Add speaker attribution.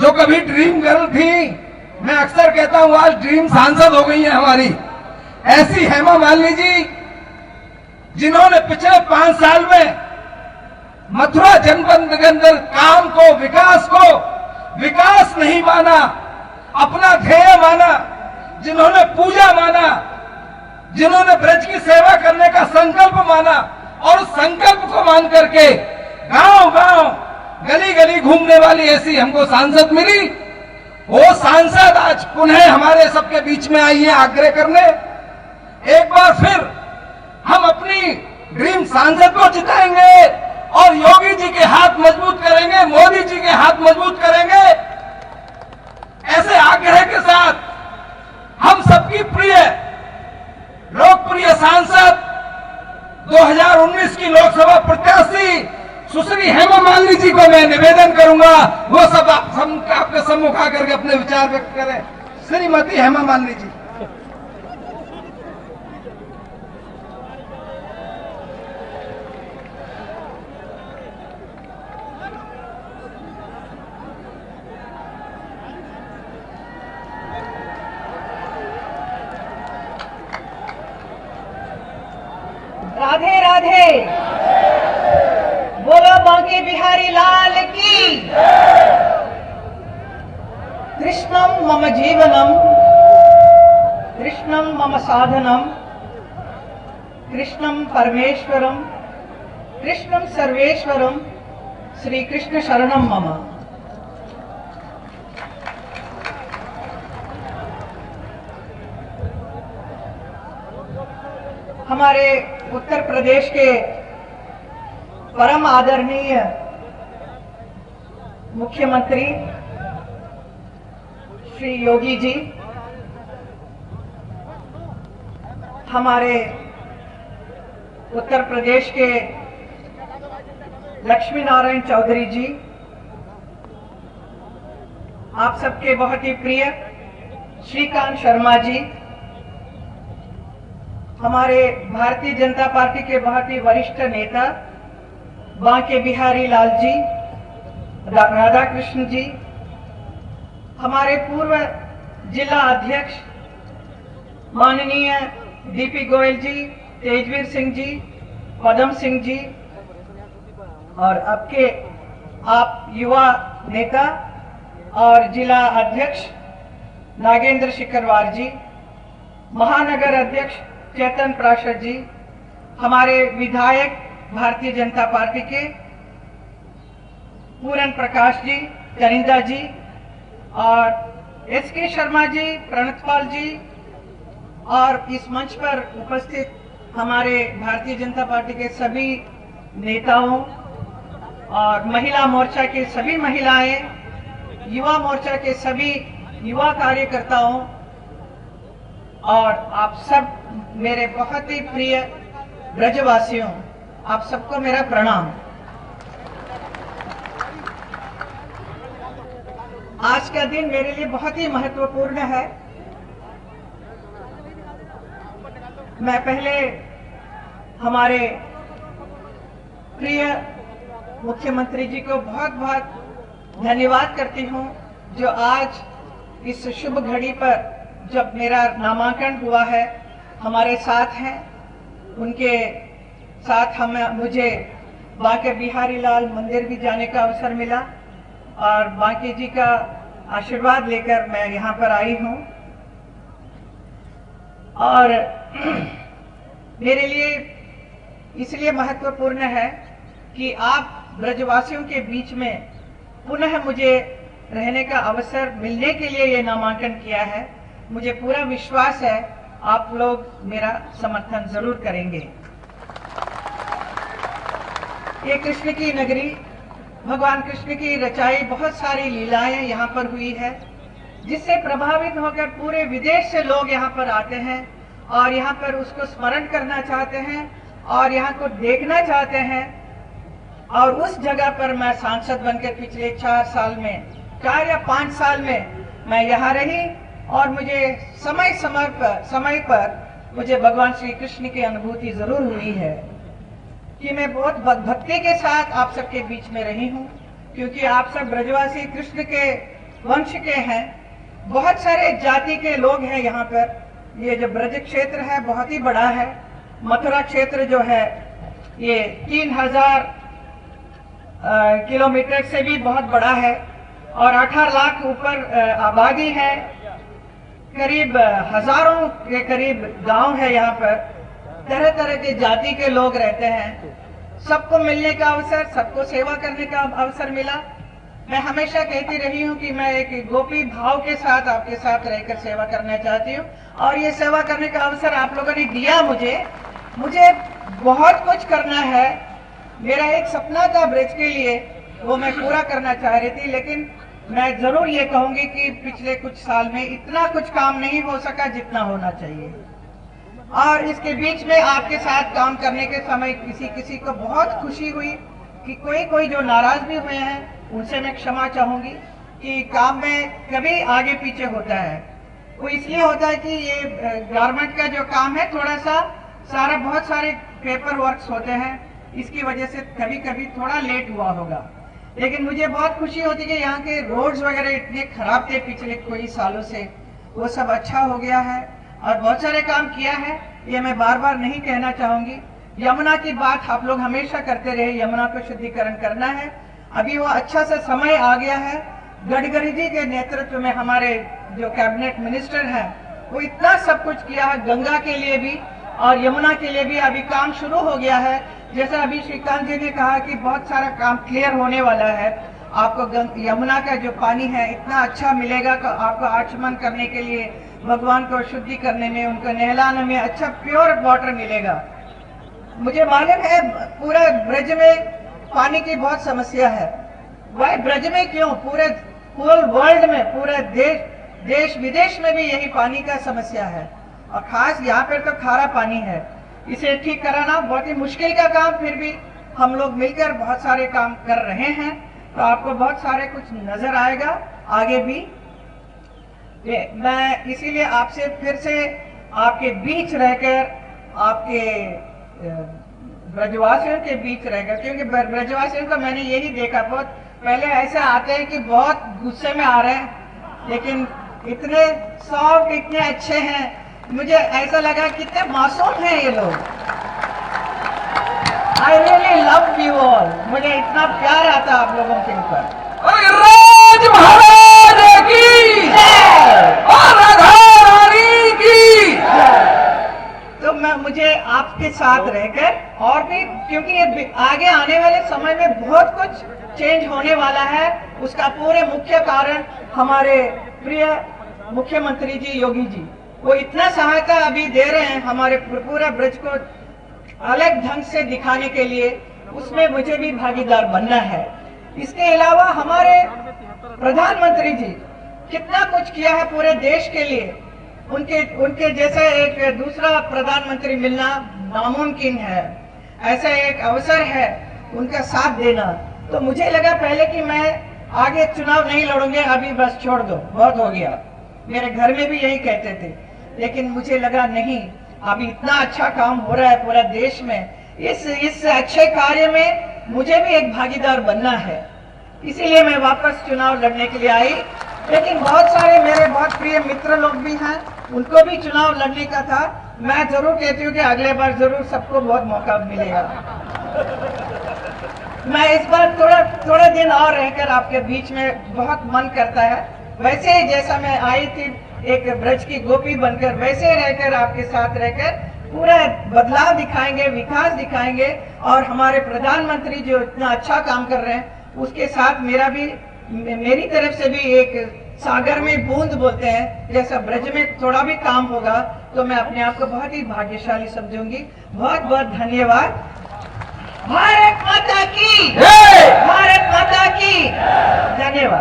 Speaker 1: जो कभी dream girl थी, मैं अक्सर कहता हूं आज ड्रीम सांसद हो गई है हमारी। ऐसी हेमा मालिनी जी, जिन्होंने पिछले 5 साल में मथुरा जनपद के अंदर काम को, विकास नहीं माना, अपना ध्येय माना, जिन्होंने पूजा माना, जिन्होंने ब्रज की सेवा करने का संकल्प माना, और संकल्प को मान करके गांव-गांव, गली-गली घूमने वाली ऐसी हमको सांसद मिली। वो सांसद आज पुनः हमारे सबके बीच में आई है आग्रह करने। एक बार फिर हम अपनी ड्रीम सांसद को जिताएंगे और योगी जी के हाथ मजबूत करेंगे, मोदी जी के हाथ मजबूत करेंगे। ऐसे आग्रह के साथ हम सबकी प्रिय लोकप्रिय सांसद 2019 की लोकसभा प्रत्याशी सुश्री हेमा मालिनी जी को मैं निवेदन करूंगा, वो सब आपके सम्मुख आकर के अपने विचार व्यक्त करें। श्रीमती हेमा मालिनी जी।
Speaker 2: राधे राधे। बोलो बांके बिहारी लाल की। कृष्णम मम जीवनम, कृष्णम मम साधनम, कृष्णम परमेश्वरम, कृष्णम सर्वेश्वरम, श्री कृष्ण शरणम मम। हमारे उत्तर प्रदेश के परम आदरणीय मुख्यमंत्री श्री योगी जी, हमारे उत्तर प्रदेश के लक्ष्मी नारायण चौधरी जी, आप सबके बहुत ही प्रिय श्रीकांत शर्मा जी, हमारे भारतीय जनता पार्टी के बहुत ही वरिष्ठ नेता बांके बिहारी लाल जी, राधा कृष्ण जी, हमारे पूर्व जिला अध्यक्ष माननीय डीपी गोयल जी, तेजवीर सिंह जी, पदम सिंह जी, और आपके आप युवा नेता और जिला अध्यक्ष नागेंद्र शिकरवार जी, महानगर अध्यक्ष चेतन प्राशर जी, हमारे विधायक भारतीय जनता पार्टी के पूरन प्रकाश जी, चरिंदा जी, और एसके शर्मा जी, प्रणतपाल जी, और इस मंच पर उपस्थित हमारे भारतीय जनता पार्टी के सभी नेताओं और महिला मोर्चा के सभी महिलाएं, युवा मोर्चा के सभी युवा कार्यकर्ताओं, और आप सब मेरे बहुत ही प्रिय ब्रजवासियों, आप सबको मेरा प्रणाम। आज का दिन मेरे लिए बहुत ही महत्वपूर्ण है। मैं पहले हमारे प्रिय मुख्यमंत्री जी को बहुत बहुत धन्यवाद करती हूं, जो आज इस शुभ घड़ी पर जब मेरा नामांकन हुआ है हमारे साथ हैं। उनके साथ मुझे बांके बिहारी लाल मंदिर भी जाने का अवसर मिला और बांके जी का आशीर्वाद लेकर मैं यहाँ पर आई हूँ। और मेरे लिए इसलिए महत्वपूर्ण है कि आप ब्रजवासियों के बीच में पुनः मुझे रहने का अवसर मिलने के लिए ये नामांकन किया है। मुझे पूरा विश्वास है आप लोग मेरा समर्थन जरूर करेंगे। ये कृष्ण की नगरी, भगवान कृष्ण की रचाई बहुत सारी लीलाएं यहाँ पर हुई है, जिससे प्रभावित होकर पूरे विदेश से लोग यहाँ पर आते हैं और यहाँ पर उसको स्मरण करना चाहते हैं और यहाँ को देखना चाहते हैं। और उस जगह पर मैं सांसद बनकर पिछले 4 या 5 साल में मैं यहाँ रही और मुझे समय पर मुझे भगवान श्री कृष्ण की अनुभूति जरूर हुई है कि मैं बहुत भक्ति के साथ आप सबके बीच में रही हूँ, क्योंकि आप सब ब्रजवासी कृष्ण के वंश के हैं, बहुत सारे जाति के लोग हैं यहाँ पर। ये जो ब्रज क्षेत्र है बहुत ही बड़ा है। मथुरा क्षेत्र जो है ये 3000 किलोमीटर से भी बहुत बड़ा है और 18 लाख ऊपर आबादी है। करीब हजारों के करीब गांव है यहाँ पर। तरह तरह के जाति के लोग रहते हैं। सबको मिलने का अवसर, सबको सेवा करने का अवसर मिला। मैं हमेशा कहती रही हूँ कि मैं एक गोपी भाव के साथ आपके साथ रहकर सेवा करना चाहती हूँ और ये सेवा करने का अवसर आप लोगों ने दिया मुझे बहुत कुछ करना है। मेरा एक सपना था ब्रज के लिए, वो मैं पूरा करना चाह रही थी, लेकिन मैं जरूर ये कहूंगी कि पिछले कुछ साल में इतना कुछ काम नहीं हो सका जितना होना चाहिए। और इसके बीच में आपके साथ काम करने के समय किसी को बहुत खुशी हुई कि कोई जो नाराज भी हुए हैं उनसे मैं क्षमा चाहूंगी कि काम में कभी आगे पीछे होता है। वो इसलिए होता है कि ये गारमेंट का जो काम है थोड़ा सा बहुत सारे पेपर वर्क्स होते हैं, इसकी वजह से कभी कभी थोड़ा लेट हुआ होगा। लेकिन मुझे बहुत खुशी होती है कि यहाँ के रोड्स वगैरह इतने खराब थे पिछले कई सालों से, वो सब अच्छा हो गया है और बहुत सारे काम किया है। ये मैं बार बार नहीं कहना चाहूंगी। यमुना की बात आप लोग हमेशा करते रहे, यमुना को शुद्धिकरण करना है। अभी वो अच्छा सा समय आ गया है। गडकरी जी के नेतृत्व में हमारे जो कैबिनेट मिनिस्टर हैं वो इतना सब कुछ किया है, गंगा के लिए भी और यमुना के लिए भी अभी काम शुरू हो गया है। जैसा अभी श्रीकांत जी ने कहा कि बहुत सारा काम क्लियर होने वाला है। आपको यमुना का जो पानी है इतना अच्छा मिलेगा कि आपको आचमन करने के लिए, भगवान को शुद्धि करने में, उनको नहलाने में अच्छा प्योर वाटर मिलेगा। मुझे मालूम है पूरे ब्रज में पानी की बहुत समस्या है। वह ब्रज में क्यों, पूरे वर्ल्ड में, पूरे देश विदेश में भी यही पानी का समस्या है और खास यहाँ पर तो खारा पानी है। इसे ठीक कराना बहुत ही मुश्किल का काम, फिर भी हम लोग मिलकर बहुत सारे काम कर रहे हैं। तो आपको बहुत सारे कुछ नजर आएगा आगे भी। मैं इसीलिए आपसे फिर से आपके बीच रहकर, आपके ब्रजवासियों के बीच रहकर, क्योंकि ब्रजवासियों को मैंने यही देखा, बहुत पहले ऐसे आते हैं कि बहुत गुस्से में आ रहे हैं, लेकिन इतने सॉफ्ट, इतने अच्छे हैं। मुझे ऐसा लगा कितने मासूम हैं ये लोग। I really love you all. मुझे इतना प्यार आता आप लोगों के ऊपर।
Speaker 1: राज महाराज की और राधा रानी की।
Speaker 2: तो मुझे आपके साथ रहकर और भी, क्योंकि ये आगे आने वाले समय में बहुत कुछ चेंज होने वाला है, उसका पूरे मुख्य कारण हमारे प्रिय मुख्यमंत्री जी योगी जी, वो इतना सहायता अभी दे रहे हैं हमारे पूरा ब्रज को अलग ढंग से दिखाने के लिए। उसमें मुझे भी भागीदार बनना है। इसके अलावा हमारे प्रधानमंत्री जी कितना कुछ किया है पूरे देश के लिए। उनके जैसा एक दूसरा प्रधानमंत्री मिलना नामुमकिन है। ऐसा एक अवसर है उनका साथ देना। तो मुझे लगा पहले कि मैं आगे चुनाव नहीं लड़ूंगे, अभी बस छोड़ दो, बहुत हो गया। मेरे घर में भी यही कहते थे, लेकिन मुझे लगा नहीं, अभी इतना अच्छा काम हो रहा है पूरा देश में, इस अच्छे कार्य में मुझे भी एक भागीदार बनना है। इसीलिए मैं वापस चुनाव लड़ने के लिए आई। लेकिन बहुत सारे मेरे बहुत प्रिय मित्र लोग भी हैं, उनको भी चुनाव लड़ने का था। मैं जरूर कहती हूँ कि अगले बार जरूर सबको बहुत मौका मिलेगा। मैं इस बार थोड़ा दिन और रहकर आपके बीच में बहुत मन करता है। वैसे ही जैसा मैं आई थी एक ब्रज की गोपी बनकर, वैसे रहकर आपके साथ रहकर पूरा बदलाव दिखाएंगे, विकास दिखाएंगे। और हमारे प्रधानमंत्री जो इतना अच्छा काम कर रहे हैं उसके साथ मेरी तरफ से भी एक सागर में बूंद बोलते हैं, जैसा ब्रज में थोड़ा भी काम होगा तो मैं अपने आप को बहुत ही भाग्यशाली समझूंगी। बहुत बहुत धन्यवाद। भारत माता की, भारत माता की धन्यवाद।